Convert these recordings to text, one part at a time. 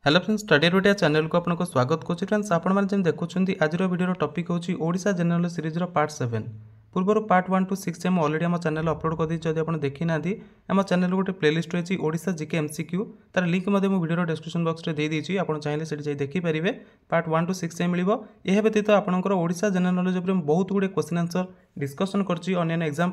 Hello friends, study रोडिया channel को आपको स्वागत करुच्ची। फ्रेंड्स, आपने देखुं आज वीडियो टॉपिक होची ओडिशा जनरल सीरीज पार्ट 7। पूर्व पार्ट 1 to 6 हम ऑलरेडी आम चैनल अपलोड कर दी। आप देखी ना आम चैनल गोटे प्लेलिस्ट रही ओडिशा जीके एमसीक्यू तार लिंक वीडियो डिस्क्रिप्शन बॉक्स में दे देती। आप चाहिए से देखिपारे पार्ट 1 to 6 मिल। यह व्यतीत आपंकर ओडिशा जनरल नॉलेज उपर बहुत गुड़े क्वेश्चन आंसर डिस्कसन कर एग्जाम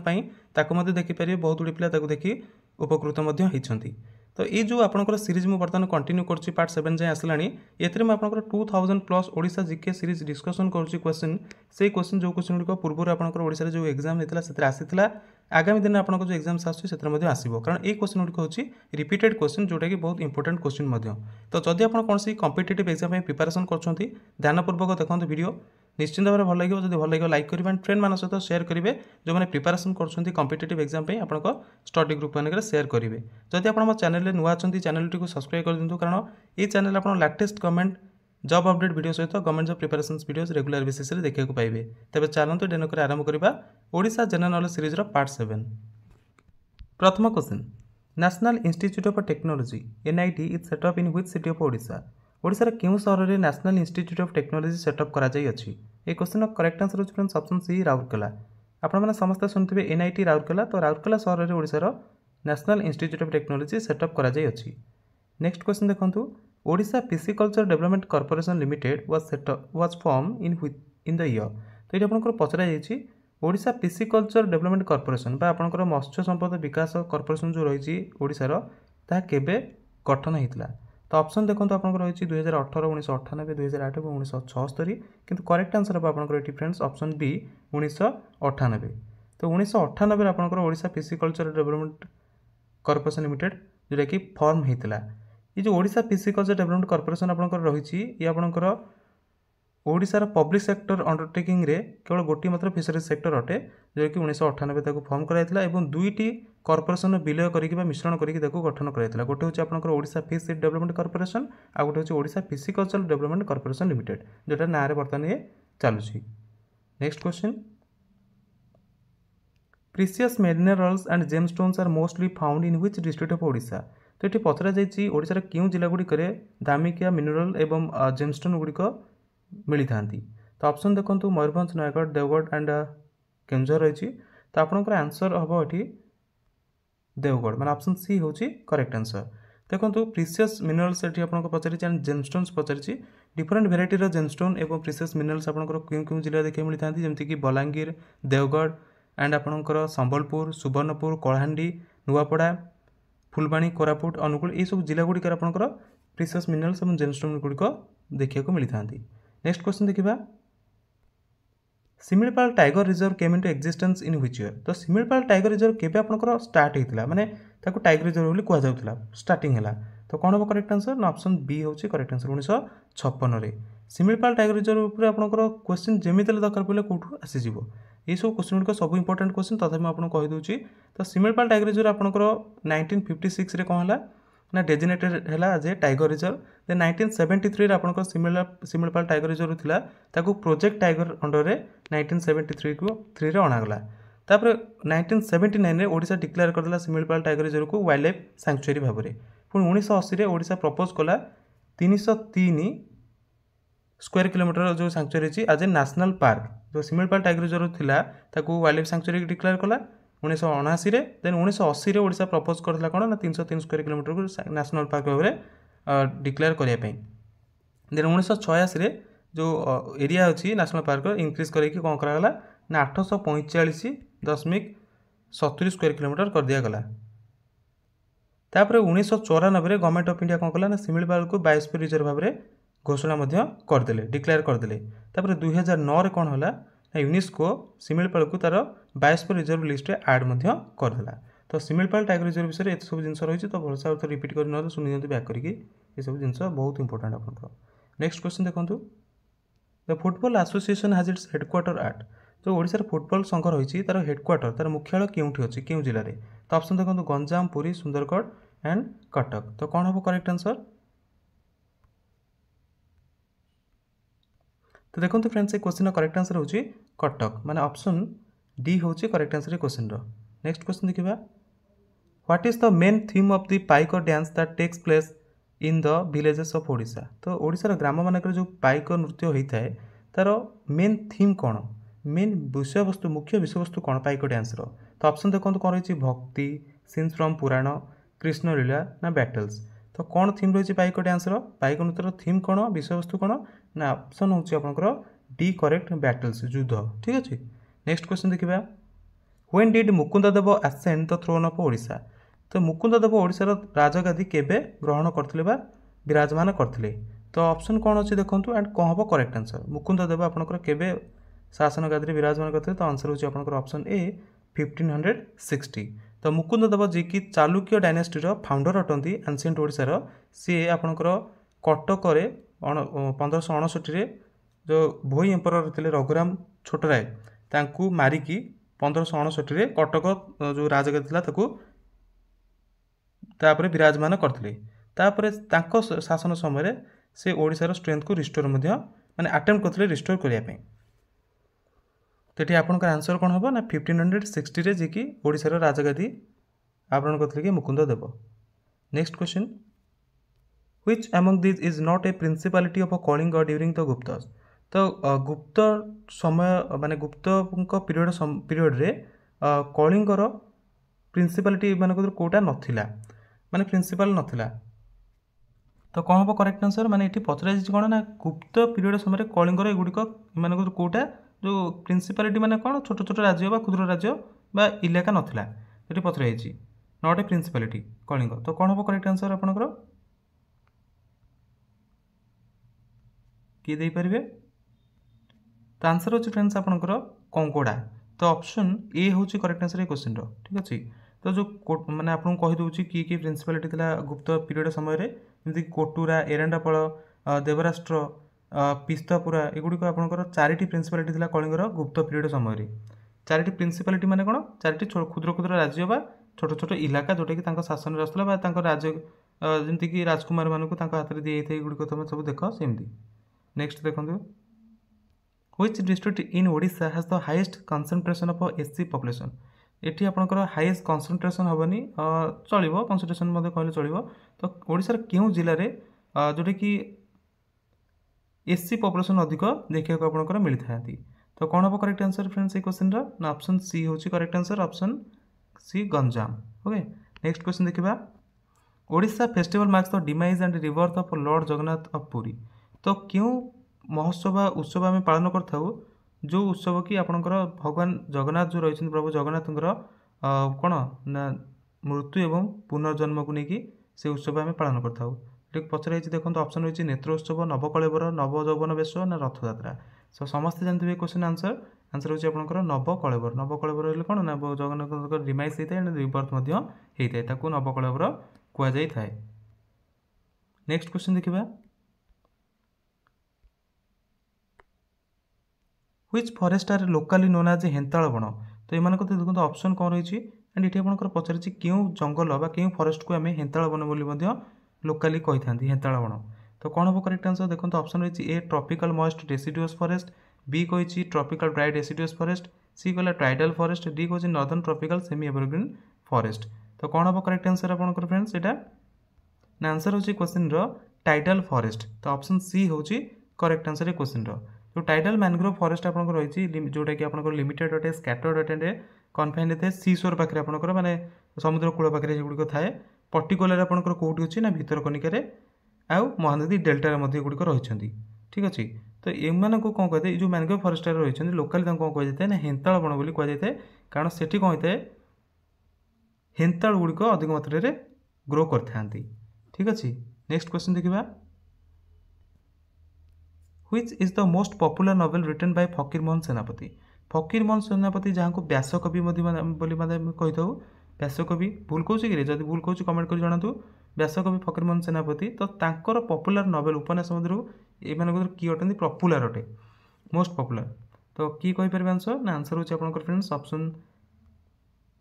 देखिपारे। बहुत गुड़े पिला देखी उपकृत होती। तो ये जो आपंकर सीरीज मुझे बर्तमान कंटिन्यू कर पार्ट 7 जाए आसला। ये आपंकर 2000+ ओडिशा जीके सीरीज डिस्कसन करुच्ची क्वेश्चन। से क्वेश्चन जो क्वेश्चन गुड़िक पूर्व आपंकर ओडिशा जो एग्जाम होता है आसाला आगामी दिन आपंकर जो एग्जाम्स आसो कारण ये क्वेश्चन गुड़िक हूँ रिपीटेड क्वेश्चन जोटा कि बहुत इंपोर्टेंट क्वेश्चन। तो जदि आप कौन कॉम्पिटिटिव एग्जाम प्रिपरेशन कर ध्यानपूर्वक देखो वीडियो निश्चिंत भाव भल लगे। जब भल लगे लाइक करेंगे एंड फ्रेंड मान सहित शेयर करेंगे जो मैंने प्रिपरेशन कर कॉम्पिटिटिव एग्जाम आप स्टडी ग्रुप मान शेयर करेंगे। जदि आप चैनल में नुआ अच्छा चैनल टी सब्सक्राइब कर दिखाँ कारण ये चैनल आप latest government job update video सहित government job preparation videos regular basis देखा पाइबे। तेज चलते डेनक आरंभ करवा Odisha general knowledge series part 7। प्रथम question, national institute of technology NIT is set up in which city of Odisha. Odisha केउं सहर में national institute of technology set up करा जाई अछि। ए क्वेश्चन करेक्ट आंसर होछि फ्रेंड्स ऑप्शन सी राउरकेला। आपण माने समस्त सुनथिबे NIT राउरकेला। तो राउरकेला सहर में Odisha national institute of technology set up करा जाई अछि। नेक्स्ट क्वेश्चन देखंतु, Odisha pisciculture development corporation limited was form in the year. तो ये आपनकर पचरा जाइछि ओडिशा पिसिकल्चर डेवलपमेंट कॉर्पोरेशन बा आपनकर मत्स्य संपद विकास कॉर्पोरेशन जो रही ओडिशार ता केबे गठन होइतला। तो ऑप्शन देखो आप रही 2018, 1998, 2008 और 1976 किंतु करेक्ट आंसर हम आपंकर ये फ्रेंड्स ऑप्शन बी 1998। तो 1998 आपंकर Odisha pisciculture development corporation limited जोटा कि फॉर्म होता। ये जो ओडिशा पिसिकल्चर डेवलपमेंट कॉर्पोरेशन आपंकर रही ये आपंकर ओडिशार पब्लिक सेक्टर अंडरटेकिंग रे केवल गोटी मात्र फिशरीज सेक्टर अटे जो कि 1998 फॉर्म कराइला और दुईटी कॉर्पोरेशन विलय करके मिश्रण करके गठन कराइला। गोटे हूँ आपंकर ओडिशा फिश डेवलपमेंट कॉर्पोरेशन आ गोटे हूँ Odisha pisciculture development corporation limited जोटा ना बर्तमान ये चलुची। Next question, precious minerals and gemstones are mostly found in which district of Odisha. तो ये पचरा जाइए ओडिशार क्यों जिला गुड़िक दामिकिया मिनरल एवं जेमस्टोन गुड़िक मिली था। तो ऑप्शन देखो मयूरभंज, नयगढ़, देवगढ़ एंड केन्दुझर रही। तो आपंकर आंसर हम ये देवगढ़ माने ऑप्शन सी हूँ करेक्ट आंसर। देखो प्रीसियस मिनरल्स ये आपको पचारि एंड जेमस्टोन्स पचारि डिफरेंट भेराइटीर जेमस्टोन और प्रीसियस मिनरल्स आपंकर क्यों क्यों जिले देखा मिलता जमीक बलांगीर, देवगढ़ एंड आपंकर संबलपुर, सुवर्णपुर, कलाहांडी, नुआपड़ा, फुलबाणी, कोरापुट, अनुगुल ये सब जिला गुड़िक आपंकर प्रीसियस मिनरल्स और जेमस्टोन गुड़िक देखा मिलता। नेक्स्ट क्वेश्चन देखा, Similipal tiger reserve came into existence in which year. तो सिमिलपाल टाइगर रिजर्व केबे आपनकर स्टार्ट होता माने ताको टाइगर रिजर्व बोली कहा जाउतला स्टार्टिंग हैला। तो कौन हम करेक्ट आंसर ना ऑप्शन बी होची करेक्ट आंसर 1956 रे सिमिलपाल टाइगर रिजर्व ऊपर आपनकर क्वेश्चन जेमिति दरकार पड़े कोठू आसी जिवो। ये सब क्वेश्चन गुड़िक सब इंपोर्टेंट क्वेश्चन तथापि आपको कहि दूची। तो सिमिलपाल टाइगर रिजर्व आपनकर 1956 रे कौन है ना डेजिनेटेड है as a tiger reserve. Then 1973 आपंकर सिमिलपाल टाइगर रिजर्व थिला ताकू प्रोजेक्ट टाइगर अंडर रे 1973 अणागला। तापर 1979 रे ओडिशा डिक्लेयर करदेला सिमिलपाल टाइगर रिजर्व को वाइल्ड लाइफ सैंक्चुरी भाव में। पुणी 1980 रे ओडिशा प्रपोज कला 303 स्क्वायर किलोमीटर जो सैंक्चुरी अच्छी एज ए नेशनल पार्क। जो सिमिलपाल टाइगर रिजर्व थिला ताकू वाइल्ड लाइफ सैंक्चुरी डिक्लेयर कला 1979 रे। देन 1980 रे ओडिशा प्रपोज करथिला कोन ना 303 स्क्वायर किलोमीटर को नेशनल पार्क भाव में डिक्लेयर करिया पई। देन 1986 रे जो एरिया अच्छी नेशनल पार्क इंक्रीज करके कौन करागला ना 845.70 स्क्वायर किलोमीटर कर दिया गला। तापर 1994 रे गवर्नमेंट ऑफ इंडिया कौन कला ना सिमिलपाल को बायोस्फीयर रिजर्व भाव में घोषणा करदेले डिक्लेयर करदेले। तापर 2009 रे कौन होला ना यूनेस्को सिमिलपाल को तार बायोस्फीयर रिजर्व लिस्ट में ऐड करदेला। तो सिमिलपाल टाइगर रिजर्व विषय में ये सब जिन रही। तो भलसे आउ रिपीट कर ना शुणी दिखाते बैक करके ये सब जिन बहुत इंपोर्टेंट आप। नेक्स्ट क्वेश्चन देखो, the football association has its headquarter at. जो ओडिशार फुटबॉल संघ रही तार हेडक्वार्टर तार मुख्यालय केउठी अछि केउं जिले में। तो ऑप्शन देखो गंजाम, पुरी, सुंदरगढ़ एंड कटक। तो कौन हम करेक्ट आंसर। तो देखो फ्रेंड्स ये क्वेश्चन करेक्ट आंसर होची कटक माने ऑप्शन डी होची करेक्ट आंसर क्वेश्चन रो। नेक्स्ट क्वेश्चन देखिबा, what is the main theme of the Paika dance that takes place in the villages of Odisha. तो ओडिशार ग्राम मानकर जो पाइक नृत्य होता है तार मेन थीम कौन, मेन विषय वस्तु मुख्य विषय वस्तु कौन पाइक डांसर। तो ऑप्शन देखो कौन रही भक्ति, सीन्स फ्रॉम पुराण, कृष्णलीला ना बैटल्स। तो कौन थीम रही पाइक डांसर, पाइक नृत्यर थीम कौन, विषय वस्तु कौन ना ऑप्शन हूँ आपंकर डी करेक्ट बैटल्स युद्ध। ठीक अच्छे। नेक्स्ट क्वेश्चन देखा when did Mukundadev ascend the throne of Odisha. तो मुकुंददेव ओडिशार राजगादी केबे ग्रहण करथिले बा विराजमान करथिले। तो ऑप्शन कौन अच्छे देखो एंड कौन हम करेक्ट आंसर। मुकुंददेव आपंकर केबे शासन गादी विराजमान करथिले। तो आंसर होची आपंकर ऑप्शन ए 1560। तो मुकुंददेव जी की चालुक्य डायनेस्टीर फाउंडर अटंती एनसिएंट ओडिशार, सी आपंकर कटक 1569 जो भोई एम्परर थे रघुराम छोटराय तांकू मारिकी 1569 कटक जो राजगादी था तापर विराजमान करते। शासन समय से ओडिशार स्ट्रेंथ को रिस्टोर माने अटेम्प्ट करते रिस्टोर करने। तो ये आपंकर आंसर कौन हम ना 1560 जी की ओडिशार राजगादी आवरण करते कि Mukundadev. Next question which among this is not a principality of Kalinga during the Guptas. तो गुप्त समय माने गुप्त पीरियड रे कलिंगर प्रिंसिपालिटी मानक कोटा नथिला माने प्रिंसिपल नथिला। तो कौन हम करेक्ट आंसर माने ये पचरा कौन ना गुप्त पीरियड समय कलिंगर एगुड़िक मानक कोटा जो प्रिंसिपालिटी माने कौन छोट छोट राज्य बा क्षुद्र राज्य बा इलाका नथिला ये पचरा नॉट ए प्रिंसिपालिटी कलिंग। तो कौन हम करेक्ट आंसर आपनकर किए देपारे। तो आंसर अच्छे फ्रेंड्स आपनकर कंकोड़ा। तो ऑप्शन ए हूँ करेक्ट आंसर ये क्वेश्चन ठीक अच्छे। तो जो मैंने आपको कहीदे किए प्रिंसिपालिटी था गुप्त पीरियड समय जमीक कोटुरा, एरंडापल, देवराष्ट्र, पिस्तपुरा एगुड़िक आपंकर 4टी प्रिंसिपालिटी था कलिंगर गुप्त पीरियड समय। 4टी प्रिंसिपालिटी माने कौन 4टी क्षुद्र क्षुद्र राज्य बा छोट छोट इलाका जोटा कि शासन आसूला राज्य जमीक राजकुमार मानक हाथ में दी गुड़िक तुम सब देख सेमती। नेक्स्ट देखो which district in Odisha has the highest concentration of SC population. Eighty आपंकर हाईएस्ट कंसंट्रेशन हेनी चलो कंसंट्रेशन कहले चलो। तो ओडिशार क्यों जिले में जोटा कि एससी पॉपुलेशन अधिक देखा आपंकर मिलता है। तो कौन हम करेक्ट आंसर फ्रेंड्स ये क्वेश्चन ना ऑप्शन सी हूँ correct answer option C Ganjam. Okay. Next question देखा Odisha festival marks the demise and rebirth of lord Jagannath of Puri. तो क्यों महोत्सव उत्सव आम पालन कर जो उत्सव कि आपंकर भगवान जगन्नाथ जो रही प्रभु जगन्नाथ कौन ना मृत्यु एवं पुनर्जन्म को लेकिन से उत्सव आम पालन कर पचर देखो ऑप्शन रही नेत्रोत्सव, नवकलेवर, नवयौवन वेश ना रथयात्रा। सो समस्ते जानते हैं क्वेश्चन आंसर आंसर होची आपंकर नवकलेवर। नवकलेवर हेल्ले कौन ना जगन्नाथ डिमाइज होता है रिबर्थ होता है नवकलेवर कहुए। नेक्स्ट क्वेश्चन देखा which forest are locally known as Hental Ban. तो यहाँ देखो ऑप्शन कौन रही एंड ये आपंकर पचार क्यों जंगल बा क्यों फॉरेस्ट को आम हेन्ताल बन बोली लोकाली कही था हेन्ताल बण। तो कौन हम करेक्ट आंसर देखो ऑप्शन रही A tropical moist deciduous forest, B कही tropical dry deciduous forest, C कहला ट्राइडल फॉरेस्ट, डी कही northern tropical semi evergreen forest. तो कौन हम करेक्ट आंसर आपंकर फ्रेंड्स यहाँ ना आंसर होची क्वेश्चन टाइडल फॉरेस्ट। तो ऑप्शन सी होची करेक्ट आंसर ये क्वेश्चन जो टाइडल मैनग्रोव फॉरेस्ट आपंकर रही जोटा कि आपंकर लिमिटेड अटे स्कैटर्ड अटे कन्फाइंड थे सी शोर पाखे आपंकर माने समुद्र कूल पाखे गुड़िक थाए पर्टिकुलर आपंकर कौटी अच्छी ना भितरकनिकार आउ महानदी डेल्टा गुड़िक रही। ठीक अच्छे। तो एम को कौन कहते जो मैनग्रोव फॉरेस्ट रही लोकाली कौन कहुए ना हेन्ताल बण बोली कहुए कारण से कौन होता है हेन्ताल गुड़िक अधिक मात्रा ग्रो करते। ठीक अच्छे। नेक्स्ट क्वेश्चन देखा which is the most popular novel written by Fakir Mohan Senapati. Fakir Mohan सेनापति जहाँ को व्यासकवि कही था व्यासकवि भूल कहूँ कि जब भूल कहूँ कमेंट कर जनातु व्यासकवि फकीरमोहन सेनापति। तो तांकर पॉपुलर नॉवेल उपन्यास मध्य ये किए अटंती पॉपुलर अटे मोस्ट पॉपुलर। तो किए कहीपर आंसर ना आंसर होची आपनकर फ्रेंड्स ऑप्शन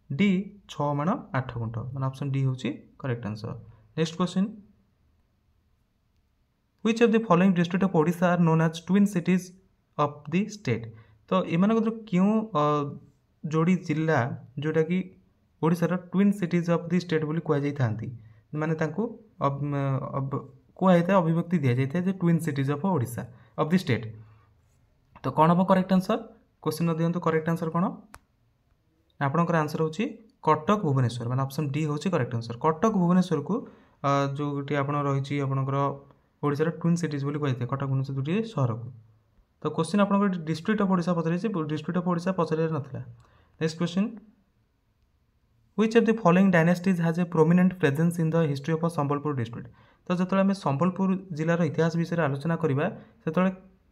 डी 6 माण 8 गुंठ मैंने ऑप्शन डी होची correct answer. Next question which of the following district of Odisha are known as twin cities of the state. तो एमान क्यों जोड़ी जिला जोटा कि ओडिशार twin cities of the state बोली कहुई। माने तांकू कुहाइଥାଏ अभिव्यक्ति दिया जाइଥାଏ जे twin cities of Odisha of the state. तो कौन हम करेक्ट आंसर क्वेश्चन दियंतु करेक्ट आंसर कौन आपनकर आंसर होची कटक भुवनेश्वर माने ऑप्शन डी होची करेक्ट आंसर। कटक भुवनेश्वर को जो गोटे आपण रही आपनकर ओडिशा रो ट्विन सिटीज बोली कहते कटक भुवनेश्वर दुटी शहर को। तो क्वेश्चन आपनकर डिस्ट्रिक्ट ऑफ ओडिशा पचरे डिस्ट्रिक्ट ऑफ ओडिशा पचरे नथला। Next question which of the following dynasties has a prominent presence in the history of Sambalpur district. तो जो आम संबलपुर जिलार इतिहास विषय आलोचना करवा से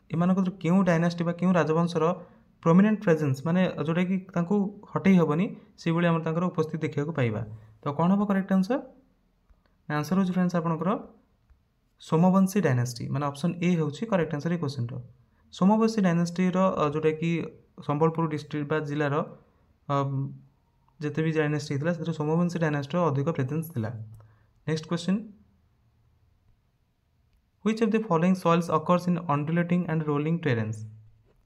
एमानक क्यों डायनेस्टी बा क्यों राजवंशर प्रोमिनेंट प्रेजेंस माने जोटा कि तांको हटई हेबनी से भली आम तांकर उपस्थिति देखा पाइबा। तो कौन हम करेक्ट आंसर आंसर हो फ्रेंड्स आपनकर सोमवंशी डायनेस्टी माने ऑप्शन ए होची करेक्ट आंसर ए क्वेश्चन रो। सोमवंशी डायनेस्टी रो जोटा कि संबलपुर डिस्ट्रिक्ट बा जिलार जिते भी डायनेस्टी होता है सोमवंशी डायनेस्टी अधिक प्रेजेंस थिला। Next question which of the following soils occurs in undulating and rolling terrains.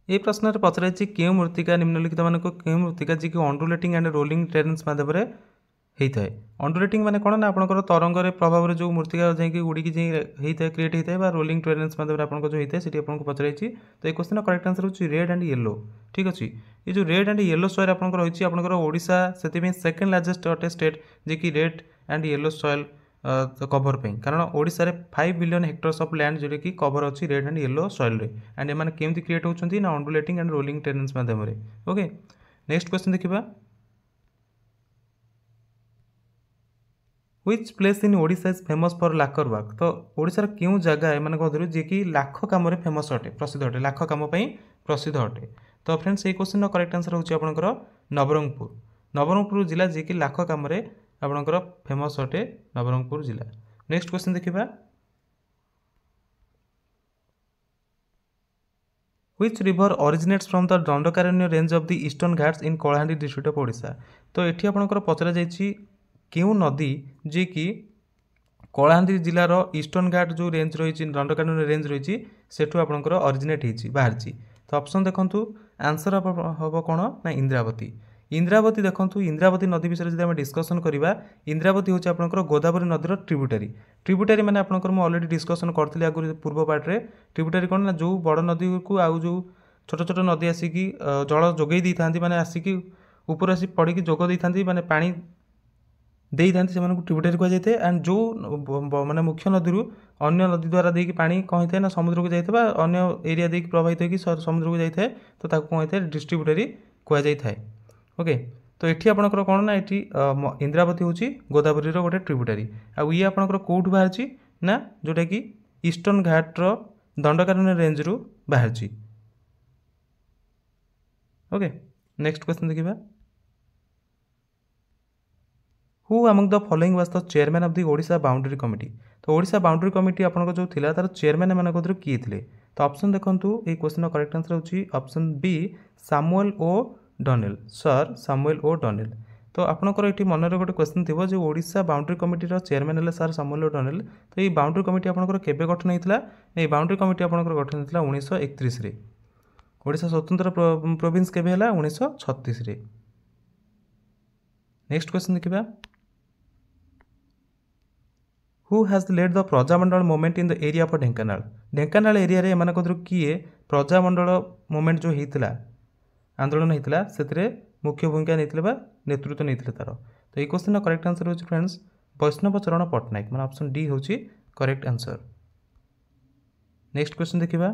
ये प्रश्न पचर क्यों मृत्तिका निम्नलिखित मानक क्यों मृत्तिका जी कि अंडुलेटिंग एंड रोलिंग टेरेन्स माध्यम होता है। अंडुलेटिंग माने कौन ना आपंकर तरंग प्रभाव में जो मृत्तिका जाकि उड़ीकी होता है क्रिएट होता है बा रोलिंग टेरेन्स माध्यम आपको जो होता है सीटी आपको पचर। तो ये क्वेश्चन करेक्ट आंसर हो रेड एंड येलो। ठीक अच्छे ये जो रेड एंड येलो सॉइल आपंकर रही आपंकर ओडिशा से सेकेंड लार्जेस्ट अटे स्टेट जी कि red and yellow soil cover पे कारण ओडिशा रे 5 बिलियन हेक्टर्स ऑफ लैंड जोटा कि कवर अच्छी रेड एंड येलो सॉइल रे एंड एम केमती क्रिएट होती ना अंडुलेटिंग एंड रोलिंग टेरेन्स माध्यम। ओके नेक्स्ट क्वेश्चन देखिबा which place in Odisha is famous for locker work. तो ओडिशार क्यों जगह है मैंने कहते जी कि लाख कम फेमस अटे प्रसिद्ध अटे लाख कम प्रसिद्ध अटे। तो फ्रेंड्स ये क्वेश्चन करेक्ट आंसर होची आपनकर नवरंगपुर। नवरंगपुर जिला जी कि लाख कम आपनकर फेमस अटे नवरंगपुर जिला। नेक्स्ट क्वेश्चन देखिबा which river originates from the Dandakaranya range of the eastern Ghats in Kalahandi district of Odisha. तो एठी आपनकर पचरा जायछि क्यों नदी जी कि कलाहांडी जिलार ईस्टर्न घाट जो रेंज रही दंडकारण्य रेंज रही सेठू आपनकर ओरिजिनेट होती बाहर। तो ऑप्शन देखंतु आंसर हम कौन ना इंद्रावती। इंद्रावती देखंतु इंद्रावती नदी विषय जब आम डिस्कसन करवा इंद्रावती हूँ आपंकर गोदावरी नदीर ट्रिब्यूटारी। ट्रिब्यूटारी मैंने आपंकर ऑलरेडी डिस्कसन करी आगुरी पूर्व पार्टे ट्रिब्यूटारी कौन ना जो बड़ नदी को आउ जो छोट छोट नदी आसिकी जल जोगई था मैंने आसिकी ऊपर आसी पड़ी जोग दे था मैंने पानी दे था ट्रिब्यूटारी कहुए एंड जो माने मुख्य नदी अन्य नदी द्वारा देकी पानी कौन होता है ना समुद्र को जाता है अन्य एरिया देकी प्रभावित होकर समुद्र को जाए तो कौन होता है डिस्ट्रीब्यूटरी कहुए। ओके तो ये आपंकर कौन ना ये इंद्रावती हूँ गोदावरी गोटे ट्रिब्यूटारी आ ये आपंकर कौटू बाहर ना जोटा कि ईस्टर्न घाट्र दंडकारण्य रेंज रु बाहर। ओके नेक्स्ट क्वेश्चन देखिबा who among the following was the chairman of the Odisha boundary committee. तो ओडिशा बाउंड्री कमिटी आपन जो थिला तार चेयरमैन मान को किए थे। तो ऑप्शन देखंतु ए क्वेश्चन करेक्ट आंसर होची ऑप्शन बी सामुएल ओ डनेल सर सामुएल ओ डनेल। तो आपनकर ये मनरे गोटे क्वेश्चन थी जो ओडिशा बाउंड्री कमिटी चेयरमैन है सर सामुएल ओ डनेल। तो ये बाउंड्री कमिटी आपनकर केबे गठन होता है बाउंड्री कमिटी आपनकर गठन होता 1931 रे। ओडिशा स्वतंत्र प्रोविंस केबे हला 1936 रे। नेक्स्ट क्वेश्चन देखिबा who has lead the Prajamandal movement in the area of Dhenkanal. Dhenkanal area रे एमान को किए प्रजामंडल मूवमेंट जो होता आंदोलन होता से मुख्य भूमिका नहीं नेतृत्व नहीं तार। तो ये क्वेश्चन करेक्ट आंसर हो फ्रेंड्स वैष्णव चरण पट्टनायक मैंने ऑप्शन डी हूँ करेक्ट आंसर। नेक्स्ट क्वेश्चन देखिबा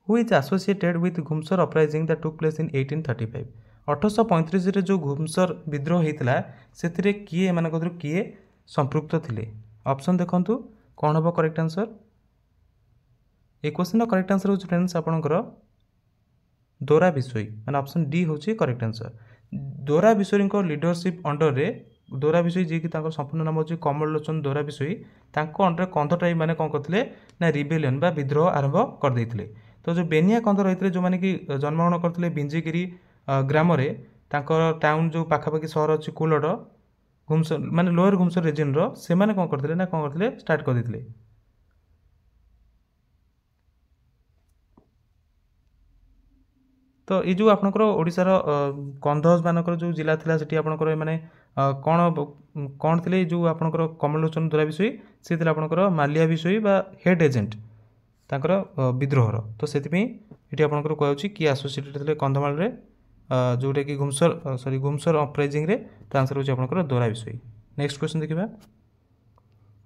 who is associated with Ghumsar uprising that took place in 1835। 1835 रे जो घुमसर विद्रोह होता से किए एमान किए संपृक्त थिले। ऑप्शन देखंतु कौन हम करेक्ट आंसर। ये क्वेश्चन करेक्ट आंसर हो फ्रेंड्स आपनकर दोरा बिशोई मैंने ऑप्शन डी हूँ करेक्ट आंसर। दोरा बिशोई लीडरशिप अंडर रे दोरा बिशोई जी कि संपूर्ण नाम हूँ कमल लोचन दोरा बिशोई अंडर कंध टाइप मैंने कौन करते ना रिबेलियन बा विद्रोह आरंभ करदे। तो जो बेनिया कंध रही जो मैंने कि जन्मग्रहण करते बिंजिगिरी ग्राम टाउन जो पाखापाखि सहर अच्छी कुलड घुमसर माने लोअर घुमसर रिजन से मैंने कौन करते ना कौन करते स्टार्ट करते। तो ये जो आपंकर ओडार कंधज मानकर जो जिला था सेठी आपंकर मैंने कौन थे जो आपंकर कमल लोचन दौरा विषय सी थे आपंकर मालिया विषय बा हेड एजेंट तांकर विद्रोहर तो से ये आपंकर कहुच्छी किए आसोसीएटेड थे कंधमाल जोटा कि गुमसर अपराइजिंग तो आंसर होची आपंकर दौरा विषय। नेक्स्ट क्वेश्चन देखिए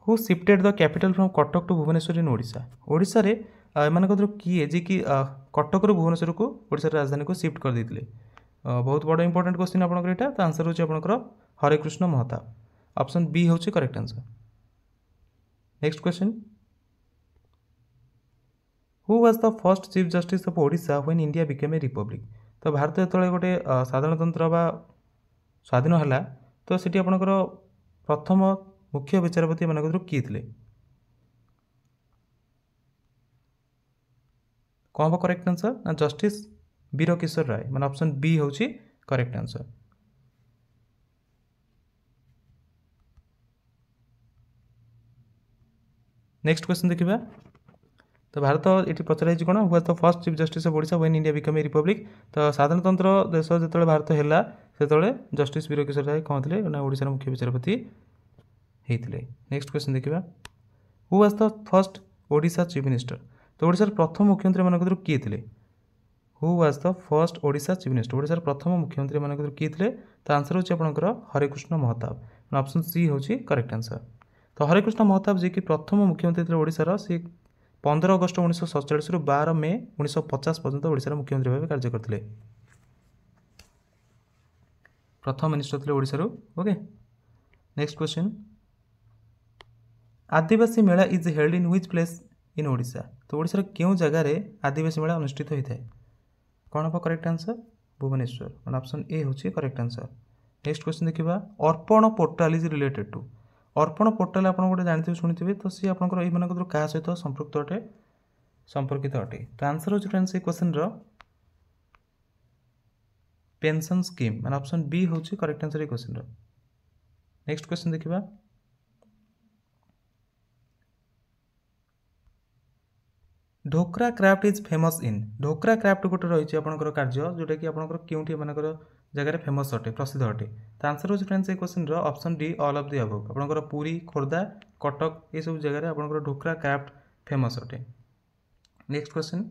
who shifted the capital from Cuttack to Bhubaneswar in Odisha Odisha रे एम किए जी कि कटक रू भुवनेश्वर को ओडिशा राजधानी को शिफ्ट कर देते बहुत बड़ इंपोर्टेंट क्वेश्चन आपंकर यहाँ तो आंसर होची आपंकर हरेकृष्ण महताब ऑप्शन बी होची correct answer. Next question who was the first chief justice of Odisha when India became a Republic तो भारत जो गोटे साधारणतंत्र बा स्वाधीन है तो सीटी आपंकर प्रथम मुख्य विचारपति मान किए थे कौन हम करेक्ट आंसर ना जस्टिस वीरकिशोर राय मान ऑप्शन बी होची करेक्ट आंसर। नेक्स्ट क्वेश्चन देखिए तो भारत ये पचर कौन हुआ तो first chief justice of Odisha when India become a Republic तो साधारणतंत्र देश जो भारत है से जस्टिस वीरकिशोर राय कौन थे ना ओडिशार मुख्य विचारपति होते। नेक्स्ट क्वेश्चन देखिए who was the first Odisha chief minister तो ओडिशार प्रथम मुख्यमंत्री मान किए थे who was the first Odisha chief minister ओडिशार प्रथम मुख्यमंत्री मान किए थे तो आंसर होची आपंकर हरेकृष्ण महताब ऑप्शन सी होची करेक्ट आंसर। तो हरेकृष्ण महताब जी की प्रथम मुख्यमंत्री थे ओडिशार सी 15 अगस्त 1947 रु 12 मे 1950 पर्यंत ओडिशार मुख्यमंत्री भाव कार्य करते प्रथम मिनिस्टर थे ओडिशार। Okay next question Adivasi Mela is held in which place in Odisha तो ओडिशार क्यों जगार आदिवासी मेला अनुष्ठित होता है कौन हम correct answer Bhubaneswar option A होची करेक्ट आंसर। नेक्स्ट क्वेश्चन देखिए Arpan portal is related to Arpan portal आप गोटे जानते शुणिथे तो सी आप क्या सहित संपर्कित अटे तो आंसर होची फ्रेंड्स क्वेश्चन पेंशन स्कीम मान ऑप्शन बी होची correct answer question. Next question देखिए Dhokra craft is famous in Dhokra craft गोटे रही आपंकर कार्य जोटा कि आपंकर क्योंटी मानकर जगह फेमस अटे प्रसिद्ध अटे तो आंसर होची फ्रेंड्स ये question option D all of the above आपंकर पुरी खोर्धा कटक ये सब जगह आपंकर ढोकरा क्राफ्ट फेमस अटे। Next question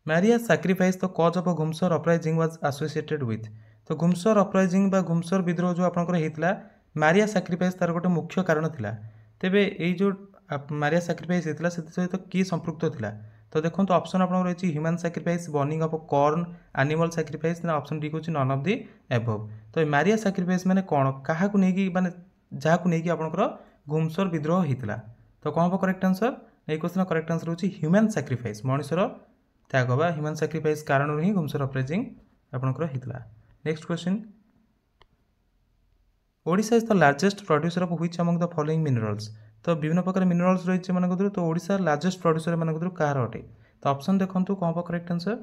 Meriah sacrifice the cause of Gumsar uprising was associated with तो गुमसर अपराइजिंग बा गुमसर विद्रोह जो आपंकर होता मारिया सैक्रिफाइस तार गोटे मुख्य कारण था तेबे ये जो मारिया सैक्रिफाइस होता से सहित किए संपृक्त था तो देखो तो ऑप्शन आप रही human sacrifice burning of corn animal sacrifice ना ऑप्शन डी होची नन ऑफ द एबव तो मारिया सैक्रिफाइस माने कौन क्या माने जहाँ को लेकिन आपंकर गुमसर विद्रोह होता तो कौन हम करेक्ट आंसर ये क्वेश्चन करेक्ट आंसर होची ह्यूमन सैक्रिफाइस मनुष्यर त्याग बा ह्यूमन सैक्रिफाइस कारण ही गुमसर अपराइजिंग आपंकर होता। Next question Odisha is the largest producer of which among the following minerals तो विभिन्न प्रकार मिनरल्स रही है तो ओडिशा लार्जेस्ट प्रोड्यूसर मान कह अटे तो ऑप्शन देखो कौन हम करेक्ट आंसर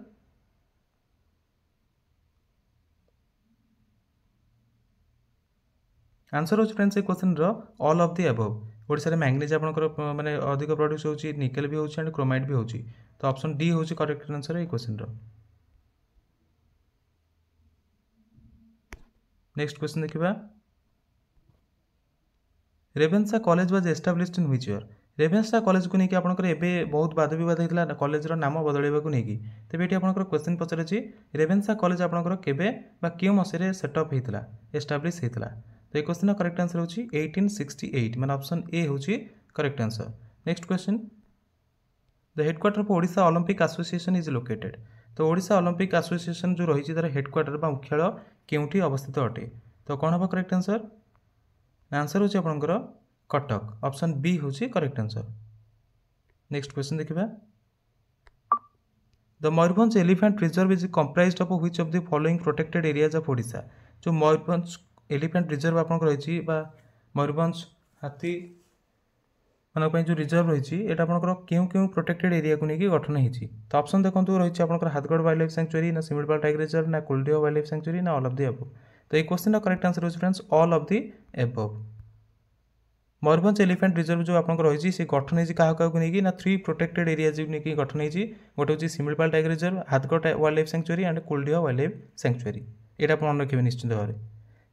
आंसर हो फ्रेंड्स ये question all of the above Odisha manganese आपंकर माने अधिक प्रोड्यूस होची निकेल भी होची एंड क्रोमाइट भी होची तो ऑप्शन डी होची करेक्ट आंसर ये क्वेश्चन। नेक्स्ट क्वेश्चन देखिए Ravenshaw college was established in which year Ravenshaw college को लेकिन आपंकर एवं बहुत वाद विवाद होता कॉलेजर नाम बदलवा को लेकिन तेज ये आपंकर क्वेश्चन पचारे रेवेन्सा कॉलेज आपंकर केबे बा क्यों मसीह सेटअप होता एस्टाब्लिश होता तो ये क्वेश्चन करेक्ट आंसर होची 1868 मान ऑप्शन ए होची correct answer. Next question the headquarter of Odisha Olympic association is located तो ओडिशा ओलंपिक एसोसिएशन जो रही तार हेडक्वार्टर बा मुख्यालय केउठी अवस्थित अटे तो कौन हम करेक्ट आंसर आंसर होची आपंकर कटक ऑप्शन बी होची करेक्ट आंसर। नेक्स्ट क्वेश्चन देखिए the Mayurbhanj elephant reserve is comprised of which of the following protected areas of Odisha जो मयूरभंज एलिफेंट रिजर्व आपंकर रही मयूरभंज हाथी मान जो रिजर्व रही है आपंकर क्यों क्यों प्रोटेक्टेड एरिया को लेकिन गठन होती तो ऑप्शन देखो रही है हाथगढ़ वाइल्ड लाइफ सैंक्चुरी ना सिमिलपाल टाइगर रिजर्व ना कुलडीह वाइल्ड लाइफ सैंक्चुरी ना ऑल ऑफ द अबव तो ये क्वेश्चन करेक्ट आंसर होची friends all of the above. Mayurbhanj elephant reserve जो आपको रही है गठन होती क्या नहीं ना 3 प्रोटेक्टेड एरिया नहीं गठन होती गोटे हूँ Similipal tiger reserve Hadgarh wildlife sanctuary and Kuldiha wildlife sanctuary यहाँ आप मन रखिए निश्चित भाव में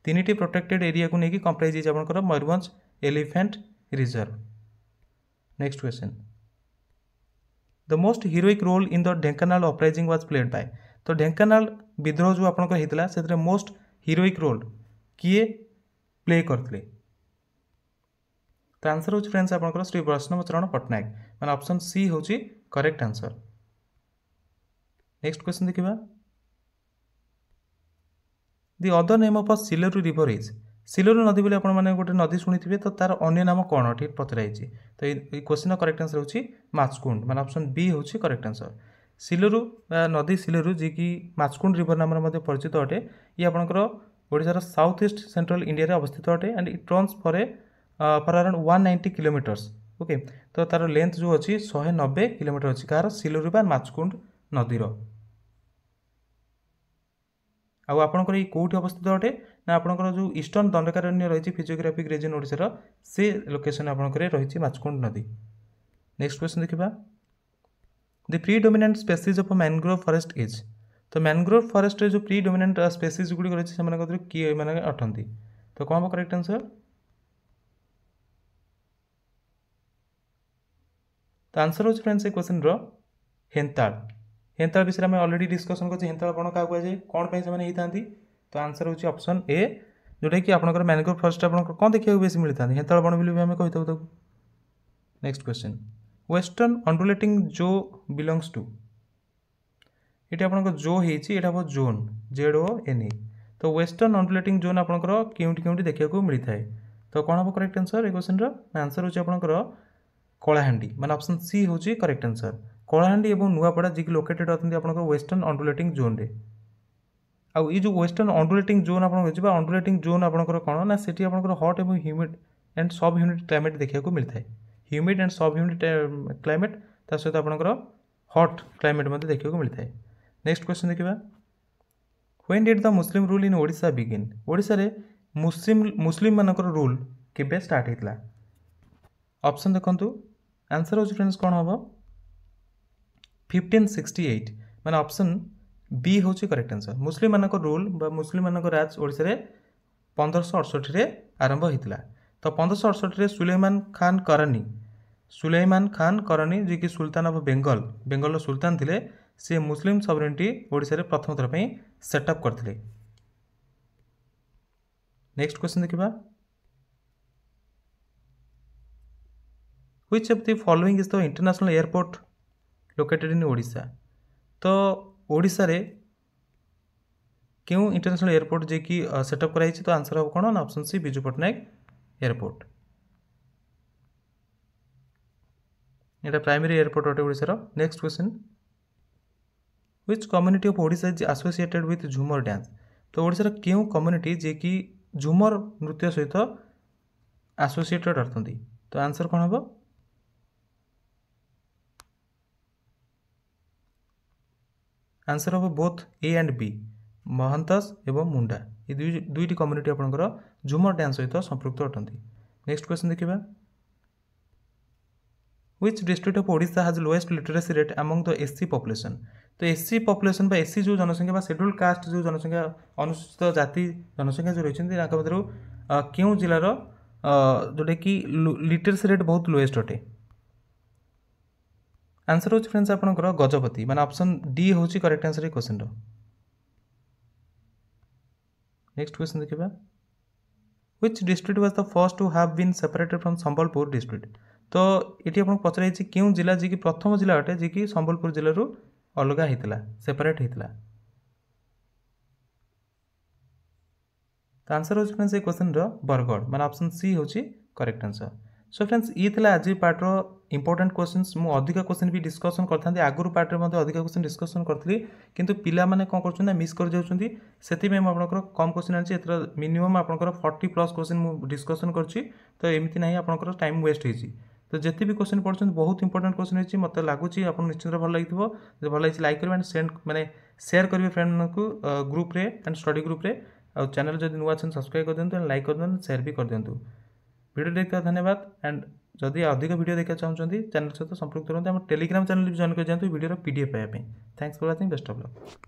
3टी प्रोटेक्टेड एरिया को लेकिन कंप्राइज होकर Mayurbhanj elephant reserve. Next question the most heroic role in the Dhenkanal uprising was played by तो ढेंकानाल विद्रोह जो आपंकर होता से मोस्ट हीरोइक रोल किए प्ले करते तो आंसर हूँ फ्रेंड्स आपंकर श्री वैष्णव चरण पट्टनायक मैंने ऑप्शन सी हूँ करेक्ट आंसर। नेक्स्ट क्वेश्चन देखा the other name of a Sileru river is Sileru नदी बोली आपने गोटे नदी शुणी तो तार अन्य नाम कौन ठीक पचराई तो ये क्वेश्चन करेक्ट आंसर हूँ माचकुंड मैंने ऑप्शन बी हूँ करेक्ट आंसर। सिलेरू नदी सिलेरू जी कि माचकुंड रिवर नाम परिचित अटे ये आपंकर ओडिशार साउथ ईस्ट सेंट्रल इंडिया अवस्थित अटे and it runs for around 190 kilometres okay तो तार लेंथ जो अच्छी 190 किलोमीटर अच्छी कार सिलेरू बा माचकुंड नदीर आपंकर ये कौटी अवस्थित अटे ना आपंकर जो ईस्टर्न दंडकारण्य रही फिजियोग्राफिक रीजन ओडिशार से लोकेशन आपंकर रही माचकुंड नदी। नेक्स्ट क्वेश्चन देखा the predominant species of mangrove forest is तो मैनग्रोव फॉरेस्ट जो प्रीडोमिनेंट स्पेसीज गुड़ी रही है किए मैंने अटंती तो कौन हम करेक्ट आंसर तो आंसर हो फ्रेंड्स ये क्वेश्चन हेन्ताल हेन्ताल विषय में ऑलरेडी डिस्कसन कर हेन्ताल बण क्या कहुए कौन पे से तो आंसर हूँ ऑप्शन ए जोटा कि आपंकर मैनग्रोव फॉरेस्ट आप कौन देखा बेस मिलता है हेन्ताल बण भी आम कही। नेक्स्ट क्वेश्चन वेस्टर्न अंडुलेटिंग जो बिलोंग्स टू ये आपंकर जो हो जोन ZONE तो वेस्टर्न अंडुलेटिंग जोन आपंकर केउंटी केउंटी देखा मिलता है तो कौन हम करेक्ट आंसर ये क्वेश्चन आंसर हूँ आपंकर कलाहांडी मैंने ऑप्शन सी हूँ करेक्ट आंसर कलाहांडी और नुआपड़ा जी लोकेटेड होती आपंकर वेस्टर्न अंडुलेटिंग जोन रे आउ ये जो वेस्टर्न अंडुलेटिंग जोन आप अंडुलेटिंग जोन आपंकर कौन ना से हट और ह्यूमिड एंड सब ह्यूमिड क्लाइमेट देखा मिलता है ह्यूमिड एंड सब ह्यूमिड क्लाइमेट ता सहित आपंकर हट क्लाइमेट देखा मिलता है। नेक्स्ट क्वेश्चन देखा when did the Muslim rule in Odisha begin Odisha रे मुस्लिम मानकर रूल केबे स्टार्ट होता ऑप्शन देखंतु आंसर हो फ्रेंड्स कौन हम 1568 माने ऑप्शन बी हूँ करेक्ट आंसर मुस्लिम मानक रूल बा मुस्लिम मानक राज ओडिशा रे 1568 रे आरंभ होता तो 1568 सुलेमान खान करनी जी कि सुल्तान ऑफ बेंगल सुल्तान थे सी मुस्लिम सॉवरेनिटी ओडिशा रे प्रथम थर पे सेटअप करथिले। नेक्स्ट क्वेश्चन देखा Which of the following is the international airport located in Odisha तो ओडिशा रे क्यों इंटरनेशनल एयरपोर्ट जे कि सेटअप कराई तो आंसर हम कौन ना option C Biju Patnaik airport यहाँ प्राइमरी एयरपोर्ट अटे ओडिशार। Next question which community of Odisha is associated with Jhumar dance तो ओडिशार क्यों कम्युनिटी जे कि झूमर नृत्य सहित एसोसिएटेड अर्थंती तो आंसर कौन हम आंसर हम बोथ ए एंड बी महंतस एवं मुंडा ये दुईटी कम्युनिटी आपंकर झूमर डांस सहित संपृक्त अटंती। नेक्स्ट क्वेश्चन देखा which district of Odisha has lowest literacy rate among the SC population तो एससी पॉपुलेशन एससी जो जनसंख्या शेड्यूल कास्ट जो जनसंख्या अनुसूचित जाति जनसंख्या जो रही मध्य क्यों जिलार जोटा कि लिटरेसी रेट बहुत लोएस्ट अटे आंसर हो फ्रेंड्स आपंकर गजपति माने ऑप्शन डी हूँ करेक्ट आंसर ये क्वेश्चन। नेक्स्ट क्वेश्चन देखा which district was the first to have been separated from Sambalpur district तो ये आपको पचराई क्यों जिला जी कि प्रथम जिला अटे जी कि संबलपुर जिलूर अलग होता सेपरेट होता तो आंसर हो फ्रेंड्स ये क्वेश्चन बरगढ़ माने ऑप्शन सी हूँ करेक्ट आंसर। सो फ्रेंड्स ये थिला आज पार्टर इंपोर्टेंट क्वेश्चंस मु अधिक क्वेश्चन भी डिस्कसन करथांती आगुरु पार्ट रे अधिक क्वेश्चन डिस्कसन करथली किंतु पिला माने कोन करछन ना मिस कर जाउछंती सेति में आपनकर कम क्वेश्चन आछि एतर मिनिमम आपनकर 40 प्लस क्वेश्चन मु डिस्कसन करछि तो एमिति नाही आपनकर टाइम वेस्ट हेछि तो जेति भी क्वेश्चन पढ़छन बहुत इंपोर्टेंट क्वेश्चन हेछि मते लागुछि आपन निश्चित भल लागिथबो जे भल लागिछि लाइक करबे एंड सेंड माने शेयर करबे फ्रेंड मानकु ग्रुप रे एंड स्टडी ग्रुप रे और चैनल जदि नुवा छन सब्सक्राइब कर देंतु एंड लाइक कर देंतु शेयर भी कर देंतु वीडियो देखा धन्यवाद एंड जदि अधिक वीडियो देखा चाहते चैनल सहित संपर्क करेंगे टेलीग्राम चैनल भी जॉइन कर जातु वीडियो पीडीएफ पाइबा thanks for watching best of luck.